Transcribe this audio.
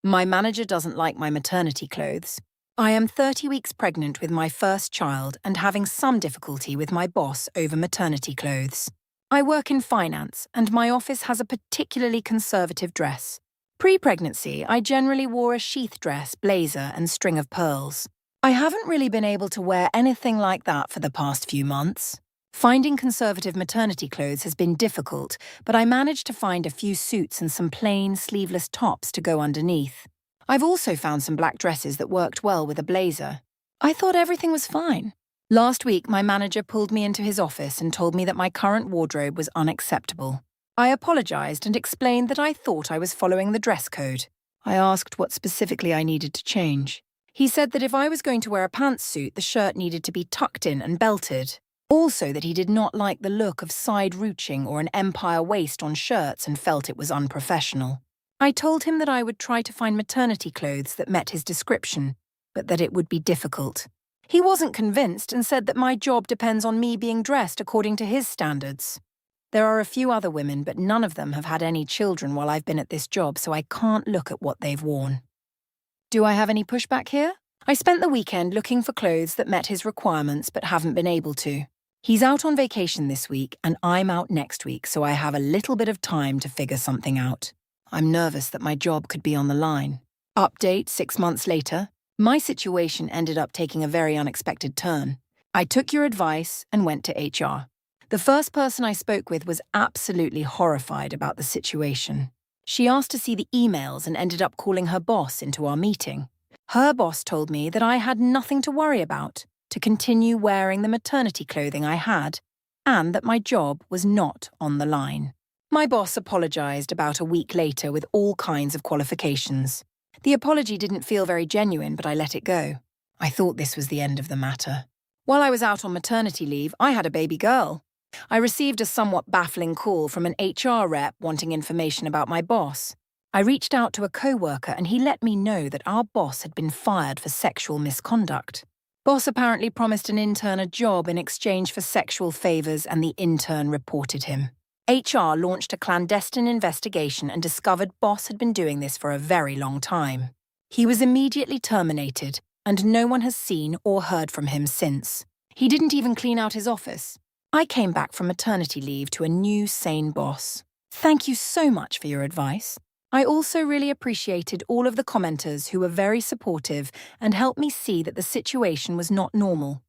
My manager doesn't like my maternity clothes. I am 30 weeks pregnant with my first child and having some difficulty with my boss over maternity clothes. I work in finance and my office has a particularly conservative dress. Pre-pregnancy, I generally wore a sheath dress, blazer, and string of pearls. I haven't really been able to wear anything like that for the past few months. Finding conservative maternity clothes has been difficult, but I managed to find a few suits and some plain, sleeveless tops to go underneath. I've also found some black dresses that worked well with a blazer. I thought everything was fine. Last week, my manager pulled me into his office and told me that my current wardrobe was unacceptable. I apologized and explained that I thought I was following the dress code. I asked what specifically I needed to change. He said that if I was going to wear a pantsuit, the shirt needed to be tucked in and belted. Also that he did not like the look of side ruching or an empire waist on shirts and felt it was unprofessional. I told him that I would try to find maternity clothes that met his description, but that it would be difficult. He wasn't convinced and said that my job depends on me being dressed according to his standards. There are a few other women, but none of them have had any children while I've been at this job, so I can't look at what they've worn. Do I have any pushback here? I spent the weekend looking for clothes that met his requirements but haven't been able to. He's out on vacation this week and I'm out next week, so I have a little bit of time to figure something out. I'm nervous that my job could be on the line. Update 6 months later. My situation ended up taking a very unexpected turn. I took your advice and went to HR. The first person I spoke with was absolutely horrified about the situation. She asked to see the emails and ended up calling her boss into our meeting. Her boss told me that I had nothing to worry about, to continue wearing the maternity clothing I had, and that my job was not on the line. My boss apologized about a week later with all kinds of qualifications. The apology didn't feel very genuine, but I let it go. I thought this was the end of the matter. While I was out on maternity leave, I had a baby girl. I received a somewhat baffling call from an HR rep wanting information about my boss. I reached out to a co-worker and he let me know that our boss had been fired for sexual misconduct. Boss apparently promised an intern a job in exchange for sexual favors and the intern reported him. HR launched a clandestine investigation and discovered boss had been doing this for a very long time. He was immediately terminated and no one has seen or heard from him since. He didn't even clean out his office. I came back from maternity leave to a new, sane boss. Thank you so much for your advice. I also really appreciated all of the commenters who were very supportive and helped me see that the situation was not normal.